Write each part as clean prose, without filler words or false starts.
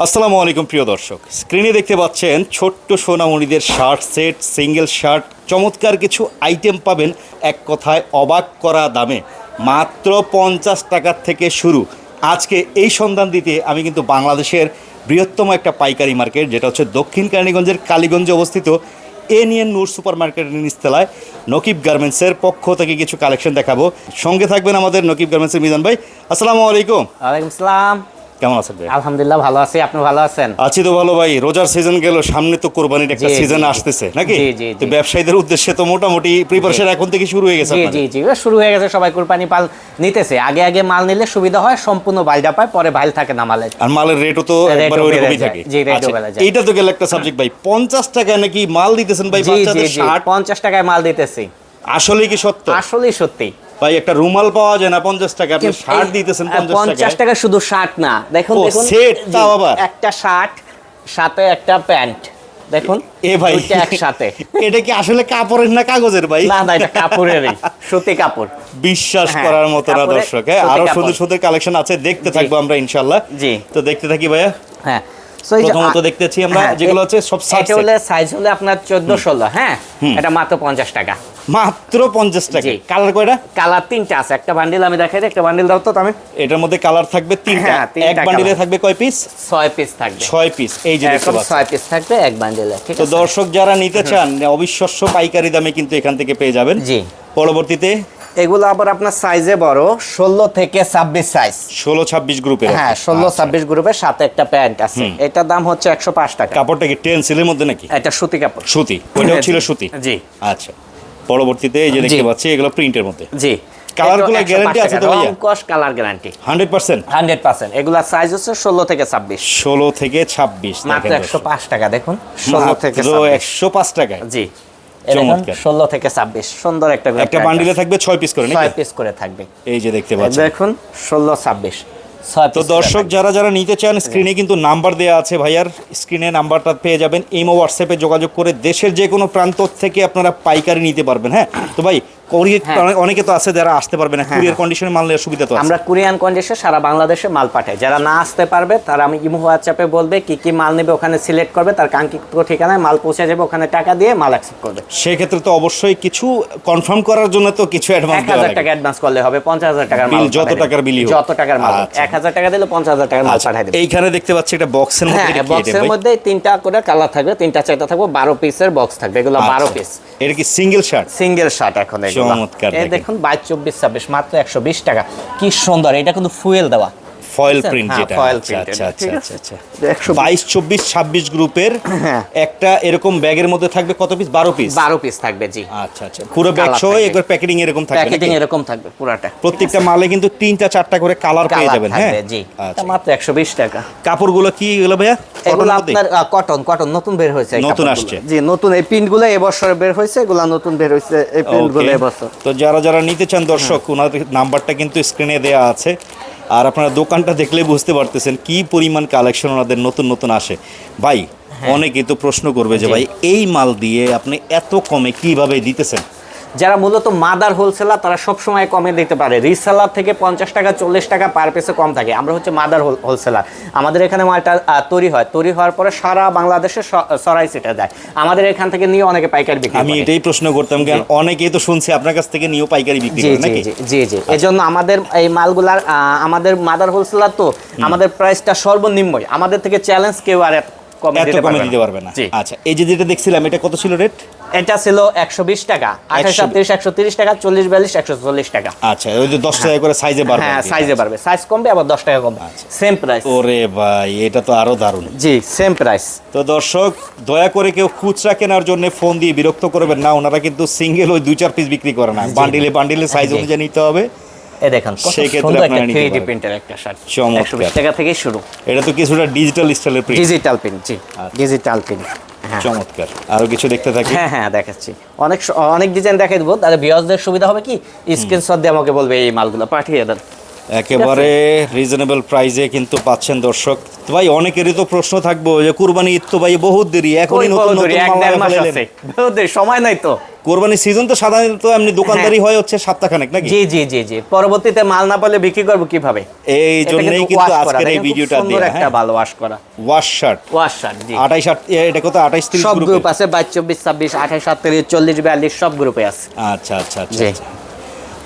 আসসালামু আলাইকুম প্রিয় দর্শক, স্ক্রিনে দেখতে পাচ্ছেন ছোট্ট সোনামণিদের শার্ট সেট, সিঙ্গেল শার্ট, চমৎকার কিছু আইটেম পাবেন এক কথায় অবাক করা দামে, মাত্র 50 টাকার থেকে শুরু। আজকে এই সন্ধান দিতে আমি কিন্তু বাংলাদেশের বৃহত্তম একটা পাইকারি মার্কেট, যেটা হচ্ছে দক্ষিণ কেরানীগঞ্জের কালীগঞ্জে অবস্থিত এনিএন নূর সুপার মার্কেটের নিচতলায় নকিব গার্মেন্টসের পক্ষ থেকে কিছু কালেকশন দেখাবো। সঙ্গে থাকবেন আমাদের নকিব গার্মেন্টসের মিজান ভাই। আসসালামু আলাইকুম। ওয়ালাইকুম আসসালাম। কেমন আছেন ভাই? আলহামদুলিল্লাহ ভালো আছি, আপনি ভালো আছেন? আছি তো ভালো ভাই। রোজার সিজন গেল, সামনে তো কোরবানির একটা সিজন আসতেছে নাকি? তো ব্যবসায়ীদের উদ্দেশ্যে তো মোটামুটি প্রিপারেশন এখন থেকে শুরু হয়ে গেছে। জি জি শুরু হয়ে গেছে, সবাই কুরবানি পাল নিতেছে। আগে আগে মাল নিলে সুবিধা হয়, সম্পূর্ণ ভাইলটা পায়, পরে ভাইল থাকে না মালের, আর মালের রেটও তো একবার ওইরকমই থাকে। এইটা তো গেল একটা সাবজেক্ট ভাই। 50 টাকা নাকি মাল দিতেছেন ভাই বাচ্চাদের শার্ট? 50 টাকায় মাল দিতেছি। আসলেই কি সত্য? আসলেই সত্যি ভাই। একটা রুমাল পাওয়া যায় না 50 টাকা, আপনি শার্ট দিতেছেন 50 টাকা। শুধু শার্ট না, দেখুন দেখুন সেট তাও আবার একটা শার্ট সাথে একটা প্যান্ট, দেখুন এ ভাই দুইটা একসাথে। এটা কি আসলে কাপড়ের না কাগজের ভাই? না না, এটা কাপড়েরই, সুতি কাপড়। বিশ্বাস করার মতো না দর্শক। হ্যাঁ, আরো সুন্দর সুন্দর কালেকশন আছে, দেখতে থাকবো আমরা ইনশাআল্লাহ। জি, তো দেখতে থাকি ভাইয়া। হ্যাঁ, প্রথমত দেখতেছি আমরা যেগুলো হচ্ছে সব এটা হলে সাইজ হলে আপনার 14-16। হ্যাঁ, এটা মাত্র 50 টাকা। মাত্র 50 টাকা। কালার কয়টা? কালার 3টা আছে। একটা বান্ডিল আমি দেখাই দিই, একটা বান্ডিল দাও তো আমি। এটার মধ্যে কালার থাকবে 3টা। এক বান্ডিলে থাকবে কয় পিস? 6 পিস থাকবে। 6 পিস। এই যে দেখতে পাচ্ছেন 6 পিস থাকবে এক বান্ডিলে। ঠিক আছে, তো দর্শক যারা নিতে চান অবিশ্বাস্য পাইকারি দামে কিন্তু এখান থেকে পেয়ে যাবেন। জি। পরবর্তীতে এগুলো আবার আপনার সাইজে বড়, 16 থেকে 26 সাইজ। 16-26 গ্রুপের। হ্যাঁ, 16-26 গ্রুপের সাথে একটা প্যান্ট আছে। এটার দাম হচ্ছে 105 টাকা। কাপড়টা কি টেন্সিলের মধ্যে নাকি? এটা সুতি কাপড়। সুতি, ওইটাও ছিল সুতি। জি। আচ্ছা, পরবর্তীতে এই যে দেখতে পাচ্ছি এগুলো প্রিন্টের মধ্যে। জি। কালারগুলো গ্যারান্টি আছে তো ভাইয়া? রং কস কালার গ্যারান্টি 100%। 100%। এগুলা সাইজ হচ্ছে 16 থেকে 26। 16 থেকে 26। মাত্র 105 টাকা। দেখুন 16 থেকে 105 টাকা। জি, চমৎকার। 16 থেকে 26 সুন্দর একটা বান্ডিলে থাকবে 6 পিস করে নাকি? 6 পিস করে থাকবে। এই যে দেখতে পাচ্ছেন, দেখুন 16-26। তো দর্শক যারা নিতে চান স্ক্রিনে কিন্তু নাম্বার দেওয়া আছে ভাইয়ার, স্ক্রিনে নাম্বারটা পেয়ে যাবেন। ইমো হোয়াটসঅ্যাপে যোগাযোগ করে দেশের যে কোনো প্রান্ত থেকে আপনারা পাইকারি নিতে পারবেন। হ্যাঁ, তো ভাই অনেকে তো আছে যারা আসতে পারবে না, কুরিয়ার কন্ডিশনে মাল নেওয়ার সুবিধা তো আছে। আমরা কুরিয়ান কন্ডিশনে সারা বাংলাদেশে মাল পাঠাই। যারা না আসতে পারবে তারা আমি ইমো হোয়াটসঅ্যাপে বলবে কি কি মাল নেবে, ওখানে সিলেক্ট করবে, তার কাঙ্ক্ষিত ঠিকানায় মাল পৌঁছে যাবে, ওখানে টাকা দিয়ে মাল অ্যাকসেপ্ট করবে। সেই ক্ষেত্রে তো অবশ্যই কিছু কনফার্ম করার জন্য তো কিছু অ্যাডভান্স দেওয়া লাগে। 1000 টাকা অ্যাডভান্স করলে হবে। 50,000 টাকার মাল, যত টাকার বিলি হোক, যত টাকার মাল, 1000 টাকা দিলে 50,000 টাকার মাল পাঠাই দেবে। এইখানে দেখতে পাচ্ছি একটা বক্সের মধ্যে, হ্যাঁ, বক্সের মধ্যে 3টা করে কালার থাকবে, 3টা চাইতে থাকবে, 12 পিসের বক্স থাকবে। এগুলো 12 পিস। এটা কি সিঙ্গেল শার্ট? Single shirt. এখন এগুলো চমৎকার। এই দেখুন 22-24-26 মাত্র 120 টাকা। কি সুন্দর, এটা কিন্তু ফুয়েল দেওয়া ফয়েল প্রিন্ট, যেটা ফয়েল আচ্ছা প্রিন্ট। আচ্ছা আচ্ছা আচ্ছা 22-24-26 গ্রুপের একটা এরকম ব্যাগের মধ্যে থাকবে কত পিস? 12 পিস। 12 পিস থাকবে। জি, আচ্ছা আচ্ছা, পুরো ব্যাগ সহ একবার প্যাকেটিং এরকম থাকবে। প্যাকেটিং এরকম থাকবে পুরাটা। প্রত্যেকটা মালে কিন্তু 3টা-4টা করে কালার পেয়ে যাবেন। হ্যাঁ জি, আচ্ছা, মাত্র 120 টাকা। কাপড়গুলো কি এগুলো ভাইয়া? এগুলো আপনার কটন নতুন বের হয়েছে, নতুন আসছে। জি, নতুন এই প্রিন্টগুলো এবছর বের হয়েছে, এগুলো নতুন বের হয়েছে এই প্রিন্টগুলো এবছর। তো যারা নিতে চান দর্শক, ওনাদের নাম্বারটা কিন্তু স্ক্রিনে দেওয়া আছে। আর আপনারা দোকানটা দেখলে বুঝতে পারতেছেন কি পরিমাণ কালেকশন ওনাদের নতুন আসে। ভাই, অনেকেই তো প্রশ্ন করবে যে ভাই এই মাল দিয়ে আপনি এত কমে কিভাবে দিতেছেন? যারা মূলত মাদার হোলসেলার তারা সবসময় কমে দিতে পারে। রিসেলার থেকে 50 টাকা 40 টাকা পার পিসে কম থাকে। আমরা হচ্ছে মাদার হোলসেলার। আমাদের এখানে মালটা তৈরি হওয়ার পরে সারা বাংলাদেশে সরাই সেটা যায়। আমাদের এখান থেকে নিয়ে অনেকে পাইকারি বিক্রি করে। আমি এটাই প্রশ্ন করতাম, কারণ অনেকেই তো শুনছি আপনার কাছ থেকে নিয়েও পাইকারি বিক্রি করে নাকি? জি জি, এজন্য আমাদের এই মালগুলার আমাদের মাদার হোলসেলার, তো আমাদের প্রাইসটা সর্বনিম্নই। আমাদের থেকে চ্যালেঞ্জ কেউ আর কমে দিতে পারবে না। আচ্ছা, এই যেটা দেখছিলাম এটা কত ছিল রেট? এটা ছিল 120 টাকা, 28-38 130 টাকা, 40-42 140 টাকা। আচ্ছা, ওই যে 10 টাকা করে সাইজে বাড়বে। হ্যাঁ, সাইজে বাড়বে, সাইজ কমবে, আবার 10 টাকা কমবে, সেম প্রাইস। ওরে ভাই, এটা তো আরো দারুণ। জি, সেম প্রাইস। তো দর্শক, দয়া করে কেউ খুচরা কেনার জন্য ফোন দিয়ে বিরক্ত করবেন না। ওনারা কিন্তু সিঙ্গেল ওই 2-4 পিস বিক্রি করে না, বান্ডিলে সাইজ অনুযায়ী নিতে হবে। এই দেখেন কত সুন্দর একটা 3D প্রিন্টের একটা শার্ট, 120 টাকা থেকে শুরু। এটা তো কিছুটা ডিজিটাল স্টাইলের প্রিন্ট। ডিজিটাল প্রিন্ট, জি, ডিজিটাল প্রিন্ট। চমৎকার। আরো কিছু দেখতে থাকি। হ্যাঁ দেখাচ্ছি, অনেক ডিজাইন দেখাই দেবো। তাহলে ভিউয়ারদের সুবিধা হবে কি, স্ক্রিনশট দিয়ে আমাকে বলবে এই মালগুলো পাঠিয়ে দেন। একেবারে রিজনেবল প্রাইসে কিন্তু পাচ্ছেন দর্শক। তো ভাই, অনেকেরই তো প্রশ্ন থাকবো যে কুরবানি ঈদ তো ভাই বহুত দেরি, এখনই নতুন মাল ফেলেন। সময় নাই তো। কোরবানি সিজন তো সাধারণত এমনি দোকানদারি হয় হচ্ছে সপ্তাহখানেক নাকি? জি জি জি জি, পরবর্তীতে মাল না পেলে বিক্রি করব কিভাবে? এই জন্যই কিন্তু আজকের এই ভিডিওটা সুন্দর দেয়া। একটা ভালো ওয়াশ করা ওয়াশ শার্ট ওয়াশ শার্ট। জি 28 এটা কত 28 30 সব গ্রুপে? গ্রুপ আছে, 22 24 26 28 37 40 42 সব গ্রুপে আছে। আচ্ছা আচ্ছা আচ্ছা জি। আচ্ছা।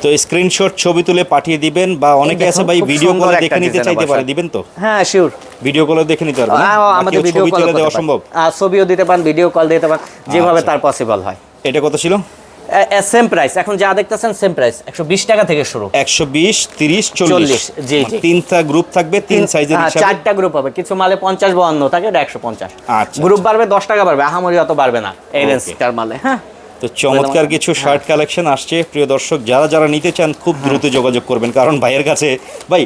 তো স্ক্রিনশট ছবি তুলে পাঠিয়ে দিবেন, বা অনেকে আছে ভাই খুব ভিডিও সুন্দর কলে একটা দেখে নিতে design চাইতে অবশ্য। পারে, দিবেন তো? হ্যাঁ শিওর, ভিডিও কলে দেখে নিতে পারবেন না? আমাদের ভিডিও ছবি কল তুলে দেওয়া সম্ভব? ছবিও দিতে পারেন, ভিডিও কল দিতে পারেন, যেভাবে আচ্ছা। তার পসিবল হয়। এটা কত ছিল? সেম প্রাইস, এখন যা দেখতেছেন সেম প্রাইস, 120 টাকা থেকে শুরু। 120 30 40। জি, জি। তিনটা গ্রুপ থাকবে, তিন সাইজের হিসাবে। চারটা গ্রুপ হবে, কিছু মালে 50 52 থাকে, এটা 150। আচ্ছা, গ্রুপ বাড়বে 10 টাকা বাড়বে, আহামরি অত বাড়বে না এই রেঞ্জটার মালে। হ্যাঁ তো চমৎকার কিছু শার্ট কালেকশন আসছে প্রিয় দর্শক, যারা নিতে চান খুব দ্রুত যোগাযোগ করবেন, কারণ ভাইয়ের কাছে ভাই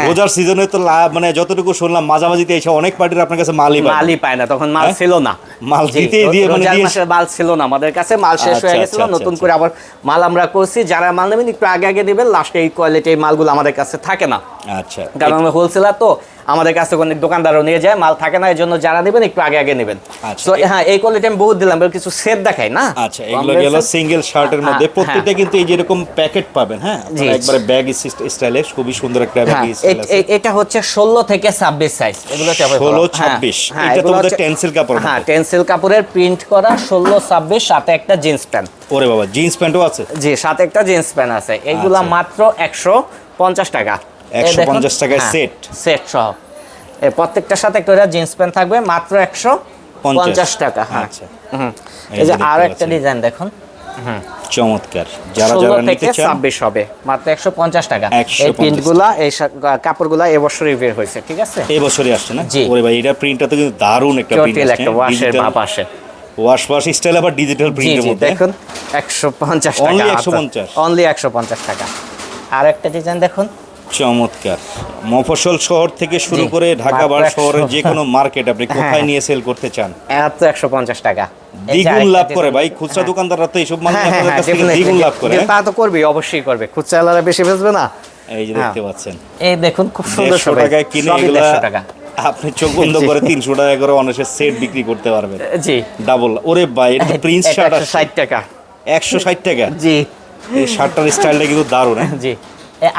রোজার সিজনে তো মানে যতটুকু শুনলাম মাঝামাঝিতে এসে অনেক পার্টির আপনার কাছে মালই পায় না, তখন মাল হ্যাঁ? ছিল না, মাল জি, দিতে দিয়ে মানে রোজার দিয়ে মাসে মাল ছিল না আমাদের কাছে, মাল শেষ হয়ে আচ্ছা, গেছিল, আচ্ছা, নতুন আচ্ছা। করে আবার মাল আমরা করছি। যারা মাল নেবেন একটু আগে আগে দিবেন, লাস্টে এই কোয়ালিটি এই মালগুলো আমাদের কাছে থাকে না, আচ্ছা। কারণ আমরা হোলসেলার তো, আমাদের কাছে অনেক দোকানদারও নিয়ে যায়, মাল থাকে না, এই জন্য যারা নেবেন একটু আগে আগে নেবেন। আচ্ছা। তো হ্যাঁ, এই কোয়ালিটি আমি বহুত দিলাম, এবার কিছু সেট দেখাই না। আচ্ছা, এগুলো গেল সিঙ্গেল শার্টের মধ্যে, প্রত্যেকটা কিন্তু এই যেরকম প্যাকেট পাবেন। হ্যাঁ, জি, একবারে ব্যাগ স্টাইলে খুবই সুন্দর একটা ব্যাগ স্টাইল আছে। এটা হচ্ছে 16 থেকে 26 সাইজ, এগুলো 16 26 এটা তো আমাদের টেনসিল কাপড়। হ্যাঁ, টেনসিল কাপড়ের প্রিন্ট করা 16 26, সাথে একটা জিন্স প্যান্ট। ওরে বাবা, জিন্স প্যান্টও আছে? জি, সাথে একটা জিন্স প্যান্ট আছে। এগুলা আচ্ছা। মাত্র 150 টাকা। 150 টাকায় সেট সহ প্রত্যেকটার সাথে একটা জিন্স প্যান্ট থাকবে, মাত্র 150 টাকা। হ্যাঁ, আচ্ছা। এই যে আরো একটা ডিজাইন দেখুন, চমৎকার। যারা 16 নিতে থেকে চান 26 হবে, মাত্র 150 টাকা। 150 এই প্রিন্টগুলা, এই কাপড়গুলা এবছরই বের হয়েছে, ঠিক আছে? এই বছরই আসছে না? জি। ওরে ভাই, এটা প্রিন্টটা তো কিন্তু দারুণ একটা প্রিন্ট জটিল আছে। একটা ওয়াশের ভাব আসে। ওয়াশ স্টাইল আবার ডিজিটাল জি প্রিন্টের জি, মধ্যে। দেখুন 150 টাকা। Only 150? অনলি 150 টাকা। আর একটা ডিজাইন দেখুন, চমৎকার। মফস্বল শহর থেকে শুরু জি, করে ঢাকা বা মাত্র শহরের 100 যে কোনো মার্কেট আপনি কোথায় হ্যাঁ। নিয়ে সেল করতে চান, এত 150 টাকা। এই যে দ্বিগুণ আরেকটা লাভ করে ডিজাইন। ভাই। খুচরা দোকানদাররা তো এইসব মাল হ্যাঁ, নিয়ে আপনাদের কাছ থেকে definitely। দ্বিগুণ লাভ করে। কিন্তু তা তো করবে, অবশ্যই করবে, খুচরা বেশি বেচবে না। এই যে দেখতে পাচ্ছেন, এই দেখুন খুব সুন্দর 150 টাকায় কিনে সবই এগুলা 150 টাকা। আপনি চোখ বন্ধ করে 300 টাকা করে অনেকের সেট বিক্রি করতে পারবেন। জি, ডাবল। ওরে ভাই, এটা তো প্রিন্স এটা শার্ট 160 টাকা। 160 টাকা। জি এই শার্টটার স্টাইলটা কিন্তু দারুণ। হ্যাঁ, জি,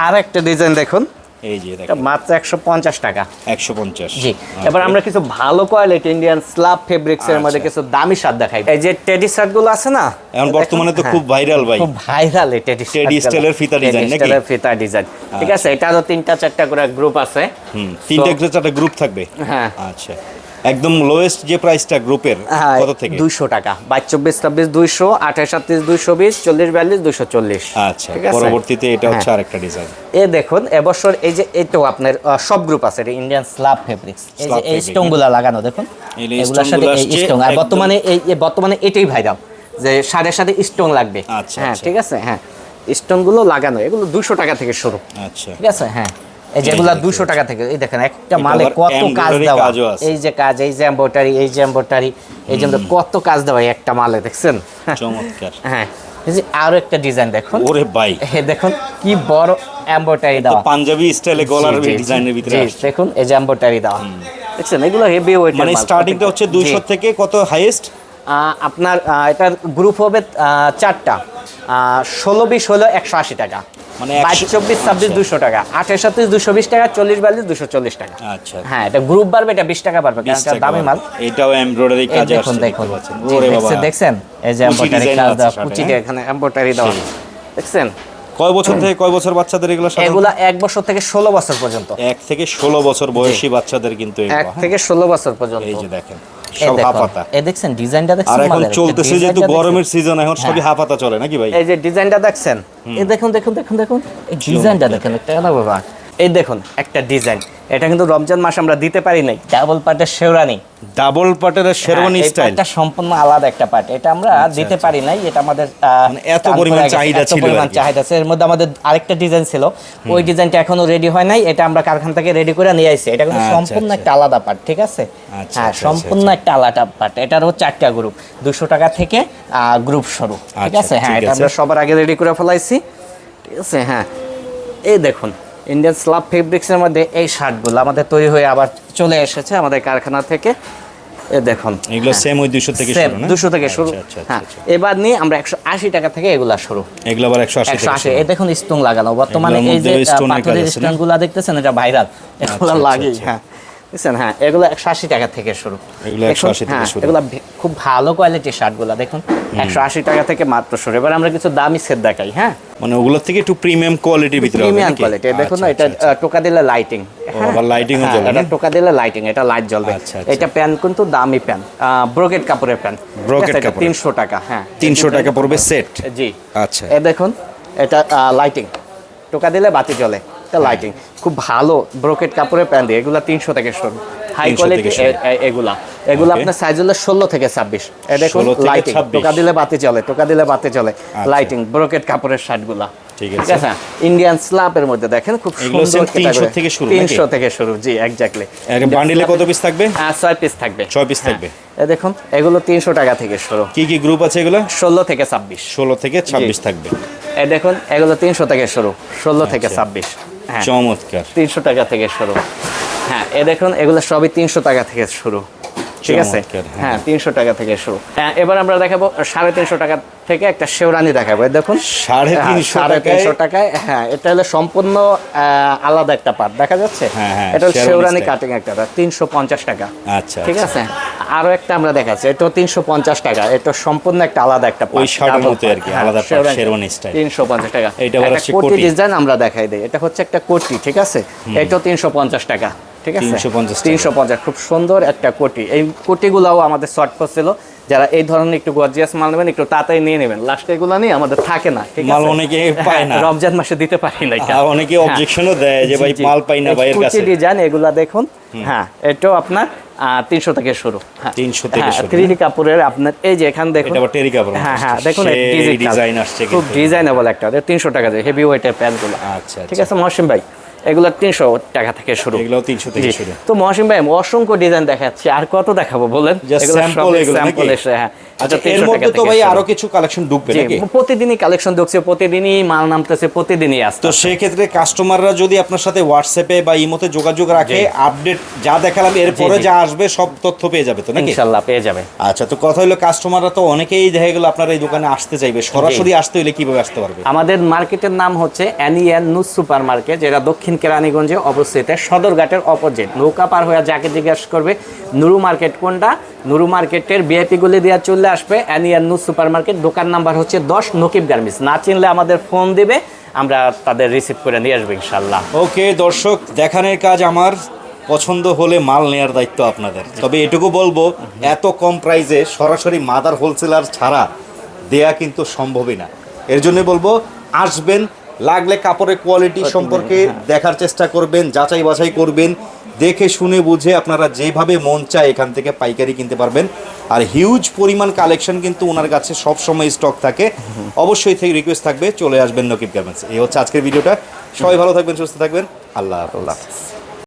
আর একটা ডিজাইন দেখুন, এই যে এটা দেখেন মাত্র 150 টাকা। 150। জি, এবার আমরা কিছু ভালো কোয়ালিটি ইন্ডিয়ান স্ল্যাব ফেব্রিক্স এর মধ্যে আচ্ছা। কিছু দামি শার্ট দেখাই। এই যে টেডি শার্ট গুলো আছে না, এখন বর্তমানে তো হ্যাঁ, খুব ভাইরাল ভাই। খুব ভাইরাল এই টেডি টেডি স্টাইলের ফিতা ডিজাইন নাকি? স্টাইলের ফিতা ডিজাইন, ঠিক আছে? এটারও 3টা 4টা করে গ্রুপ আছে। তিনটা চারটা গ্রুপ থাকবে। হ্যাঁ। আচ্ছা, একদম লোয়েস্ট যে প্রাইসটা গ্রুপের হ্যাঁ, কত থেকে? 200 টাকা। 22 24 26 200, 28 37 220, 40 42 240। আচ্ছা, ঠিক আছে? পরবর্তীতে এটা হচ্ছে হ্যাঁ। আরেকটা ডিজাইন। এ দেখুন, এবছর এই যে এটাও আপনার সব গ্রুপ আছে, এটা ইন্ডিয়ান স্ল্যাব ফেব্রিক্স। এই যে Slab এই fabric, স্টোন গুলা লাগানো দেখুন, এই যে এগুলোর stone সাথে গুলো এই আসছে স্টোন, আর একদম- বর্তমানে এটাই ভাইরাল, যে শাড়ির সাথে স্টোন লাগবে। আচ্ছা, হ্যাঁ, আচ্ছা। ঠিক আছে? হ্যাঁ, স্টোন গুলো লাগানো, এগুলো 200 টাকা থেকে শুরু। আচ্ছা, ঠিক আছে? হ্যাঁ, এই যেগুলা 200 টাকা থেকে, এই দেখেন একটা মালে আবার কত কাজ embroidery দেওয়া, কাজও আছে। এই যে কাজ, এই যে এমব্রয়ডারি, এই যে এমব্রয়ডারি, এই যে কত কাজ দেওয়া এই একটা মালে, দেখছেন? চমৎকার। হ্যাঁ, এই যে আরো একটা ডিজাইন দেখুন, ওরে ভাই, দেখুন কি বড় এমব্রয়ডারি তো দেওয়া। পাঞ্জাবি স্টাইলে গলার জি, জি, ডিজাইনের ভিতরে জি, আসছে। দেখুন এই যে এমব্রয়ডারি দেওয়া, দেখছেন? এগুলো হেভি ওয়েট, মানে স্টার্টিংটা হচ্ছে 200 থেকে কত হাইয়েস্ট? আপনার এটার গ্রুপ হবে 4টা, 16 20 হলো 180 টাকা, মানে 22 24 26 200 টাকা, 28 37 220 টাকা, 40 42 240 টাকা। আচ্ছা, হ্যাঁ, এটা গ্রুপ বাড়বে, এটা 20 টাকা বাড়বে, কারণ 20 এটা টাকা দামি মাল। বাড়বে। এটাও এমব্রয়ডারি এই কাজ দেখুন আসছে, দেখুন, দেখতে পাচ্ছেন। জি, ওরে বাবা, দেখছেন এই যে কুচি এমব্রয়ডারি design কাজ আছে দেওয়া, সাথে, কুচিতে হ্যাঁ? এখানে এমব্রয়ডারি দেওয়া, দেখছেন? কয় বছর থেকে কয় বছর বাচ্চাদের এগুলো? এগুলা 1 বছর থেকে 16 বছর পর্যন্ত। 1 থেকে 16 বছর বয়সী বাচ্চাদের কিন্তু 1 এগুলো। থেকে 16 বছর পর্যন্ত। এই যে দেখেন, এই সব দেখুন, হাফাতা। এই দেখছেন ডিজাইনটা দেখছেন? আর এখন মালের? চলতেছে যেহেতু গরমের সিজন, এখন সবই হাফাতা চলে নাকি ভাই? এই যে ডিজাইনটা দেখছেন, এই দেখুন দেখুন দেখুন দেখুন, এই ডিজাইনটা দেখেন, একটা না বাবা, এই দেখুন একটা ডিজাইন, এটা কিন্তু রমজান মাস আমরা দিতে পারি নাই, ডাবল পার্টের শেরওয়ানি, ডাবল পাটের শেরওয়ানি স্টাইল। এটা সম্পূর্ণ আলাদা একটা পার্ট, এটা আমরা দিতে পারি নাই, এটা আমাদের মানে এত পরিমাণ চাহিদা ছিল আর কি। চাহিদা আছে। এর মধ্যে আমাদের আরেকটা ডিজাইন ছিল, ওই ডিজাইনটা এখনো রেডি হয় নাই, এটা আমরা কারখানা থেকে রেডি করে নিয়ে আইছি, এটা কিন্তু আচ্ছা, সম্পূর্ণ আচ্ছা। একটা আলাদা পার্ট, ঠিক আছে? আচ্ছা, হ্যাঁ, আচ্ছা, সম্পূর্ণ একটা আলাদা পার্ট, এটারও 4টা গ্রুপ, 200 টাকা থেকে গ্রুপ শুরু, ঠিক আচ্ছা, আছে? হ্যাঁ, ঠিক এটা আছে। আমরা সবার আগে রেডি করে ফেলাইছি, ঠিক আছে? হ্যাঁ, এই দেখুন ইন্ডিয়ান স্ল্যাব ফেব্রিক্সের মধ্যে এই শার্টগুলো আমাদের তৈরি হয়ে আবার চলে এসেছে আমাদের কারখানা থেকে, এ দেখুন এগুলো সেম ওই 200 থেকে সেম শুরু না? 200 থেকে শুরু। আচ্ছা, হ্যাঁ, এবার নিয়ে আমরা 180 টাকা থেকে এগুলা শুরু। এগুলো আবার 180 থেকে 180 শুরু। এই দেখুন স্টোন লাগানো বর্তমানে এগুলোর এই যে মধ্যে স্টোনের কাজ পাথরের আছে না? স্টোনগুলো দেখতেছেন এটা ভাইরাল, এগুলো আচ্ছা, লাগে। আচ্ছা। হ্যাঁ বুঝছেন, হ্যাঁ এগুলো 180 টাকা থেকে শুরু। এগুলো দেখুন, 180 থেকে হ্যাঁ, শুরু। এগুলো খুব ভালো কোয়ালিটির শার্টগুলো দেখুন 180 টাকা থেকে মাত্র শুরু। এবার আমরা কিছু দামি সেট দেখাই। হ্যাঁ, মানে ওগুলোর থেকে একটু প্রিমিয়াম কোয়ালিটির ভিতরে হবে প্রিমিয়াম নাকি? কোয়ালিটি দেখুন না, আচ্ছা, এটা আচ্ছা, টোকা দিলে লাইটিং, আবার lighting ও জ্বলে এটা না? টোকা দিলে লাইটিং, এটা লাইট জ্বলবে। আচ্ছা, আচ্ছা। এটা প্যান্ট কিন্তু দামি প্যান্ট, ব্রোকেট কাপড়ের প্যান্ট, ব্রোকেট কাপড়। 300 টাকা। হ্যাঁ 300 টাকা পড়বে সেট। জি। আচ্ছা, এ দেখুন এটা লাইটিং, টোকা দিলে বাতি জ্বলে, এটা লাইটিং, খুব ভালো ব্রোকেট কাপড়ের প্যান্ট, এগুলা 300 থেকে শুরু, হাই 300 কোয়ালিটি। থেকে শুরু। এগুলা Okay. আপনার সাইজ হলো 16 থেকে 26। এ দেখুন 16 থেকে লাইটিং, 26 টোকা দিলে বাতি জ্বলে, টোকা দিলে বাতি জ্বলে, লাইটিং, ব্রোকেট কাপড়ের শার্টগুলা। ঠিক ঠিক আছে। আছে, ইন্ডিয়ান স্ল্যাপের মধ্যে দেখেন খুব এগুলো সুন্দর same 300 থেকে শুরু নাকি? 300 থেকে শুরু, জি এক্স্যাক্টলি। এর বান্ডিলে কত পিস থাকবে? 6 পিস থাকবে। 6 পিস হ্যাঁ। থাকবে। এ দেখুন এগুলো 300 টাকা থেকে শুরু, কি কি গ্রুপ আছে এগুলো? 16 থেকে 26। 16 থেকে 26 থাকবে। এই দেখুন এগুলো 300 থেকে শুরু, 16 থেকে আচ্ছা। 26। হ্যাঁ চমৎকার। 300 টাকা থেকে শুরু। হ্যাঁ এ দেখুন এগুলো সবই 300 টাকা থেকে শুরু। ঠিক আছে, চমৎকার, হ্যাঁ। হ্যাঁ 300 টাকা থেকে শুরু। হ্যাঁ এবার আমরা দেখাবো 350 টাকা থেকে একটা শেওরানি দেখাবো। এই দেখুন 350 টাকায়। হ্যাঁ এটা হলো সম্পূর্ণ আলাদা একটা পার্ট দেখা যাচ্ছে। হ্যাঁ, হ্যাঁ, এটা হলো শেরওয়ানি শেওরানি style। কাটিং একটা 350 টাকা। আচ্ছা, ঠিক আচ্ছা। আছে, আরো একটা আমরা দেখাচ্ছি, এটা 350 টাকা। এটা সম্পূর্ণ একটা আলাদা একটা ওই শার্টের মতো আর কি, আলাদা part, শেরওয়ানি style। 350 টাকা। এইটা আবার একটা হচ্ছে কোটি কোটি। ডিজাইন আমরা দেখাই দেই, এটা হচ্ছে একটা কোটি। ঠিক আছে, এটাও 350 টাকা। ঠিক আছে, 350 টাকা। 350, খুব সুন্দর একটা কোটি। এই কোটিগুলাও আমাদের শর্ট পড়ছিল, যারা এই ধরনের একটু গর্জিয়াস মাল নেবেন একটু তাড়াতাড়ি নিয়ে নেবেন, লাস্টে এগুলো নিয়ে আমাদের থাকে না। ঠিক মাল আছে, অনেকে পায় না। হ্যাঁ, রমজান মাসে দিতে পারি না এটা। আর অনেকে অবজেকশনও দেয় যে ভাই জি, জি। মাল পাই না এই ভাইয়ের কুচি কাছে। ডিজাইন এগুলা দেখুন। হ্যাঁ এটাও আপনার 300 থেকে শুরু। 300 থেকে শুরু। 3D কাপড়ের আপনার এই যে এখান দেখুন, এটা আবার টেরি কাপড়। হ্যাঁ হ্যাঁ দেখুন সেই ডিজাইন আসছে খুব কিন্তু। ডিজাইনেবল একটা, 300 টাকা যায় হেভি ওয়েটের প্যান্টগুলো। আচ্ছা, ঠিক আছে মহসিন ভাই, এগুলো 300 টাকা থেকে শুরু। এগুলো 300 থেকে জি। শুরু। তো মহসিন ভাই অসংখ্য ডিজাইন দেখাচ্ছি, আর কত দেখাবো বলেন? Just sample এগুলো নাকি? স্যাম্পল এসে, হ্যাঁ। আচ্ছা, এর 300 মধ্যে টাকা তো থেকে ভাই শুরু। আরো কিছু কালেকশন ঢুকবে জি, নাকি? প্রতিদিনই কালেকশন ঢুকছে, প্রতিদিনই মাল নামতেছে, প্রতিদিনই আসছে। তো সেই ক্ষেত্রে কাস্টমাররা যদি আপনার সাথে হোয়াটসঅ্যাপে বা ইমোতে যোগাযোগ রাখে, আপডেট যা দেখালাম এরপরে জি। যা আসবে সব তথ্য পেয়ে যাবে তো নাকি? ইনশাআল্লাহ পেয়ে যাবে। আচ্ছা, তো কথা হলো কাস্টমাররা তো অনেকেই দেখা গেল আপনার এই দোকানে আসতে চাইবে, সরাসরি আসতে হলে কিভাবে আসতে পারবে? আমাদের মার্কেটের নাম হচ্ছে অ্যানিয়ান নুজ সুপার মার্কেট, যেটা দক্ষিণ কেরানীগঞ্জে অবস্থিত, সদরঘাটের অপোজিট। নৌকা পার হয়ে যাকে জিজ্ঞাসা করবে নুরু মার্কেট কোনটা, নুরু মার্কেটের ভিআইপি গুলি দিয়ে চলে আসবে অ্যানিয়ান নুজ সুপার মার্কেট। দোকান নাম্বার হচ্ছে 10, নকিব গার্মেন্টস। না চিনলে আমাদের ফোন দিবে, আমরা তাদের রিসিভ করে নিয়ে আসবো ইনশাল্লাহ। ওকে দর্শক, দেখানোর কাজ আমার, পছন্দ হলে মাল নেয়ার দায়িত্ব আপনাদের। তবে এটুকু বলবো, এত কম প্রাইসে সরাসরি মাদার হোলসেলার ছাড়া দেয়া কিন্তু সম্ভবই না। এর জন্য বলবো আসবেন, লাগলে কাপড়ের কোয়ালিটি সম্পর্কে দেখার চেষ্টা করবেন, যাচাই বাছাই করবেন, দেখে শুনে বুঝে আপনারা যেভাবে মন চায় এখান থেকে পাইকারি কিনতে পারবেন। আর হিউজ পরিমাণ কালেকশন কিন্তু ওনার কাছে সব সময় স্টক থাকে। অবশ্যই থেকে রিকোয়েস্ট থাকবে, চলে আসবেন নকিব গার্মেন্টস। এই হচ্ছে আজকের ভিডিওটা। সবাই ভালো থাকবেন, সুস্থ থাকবেন, আল্লাহ হাফেজ।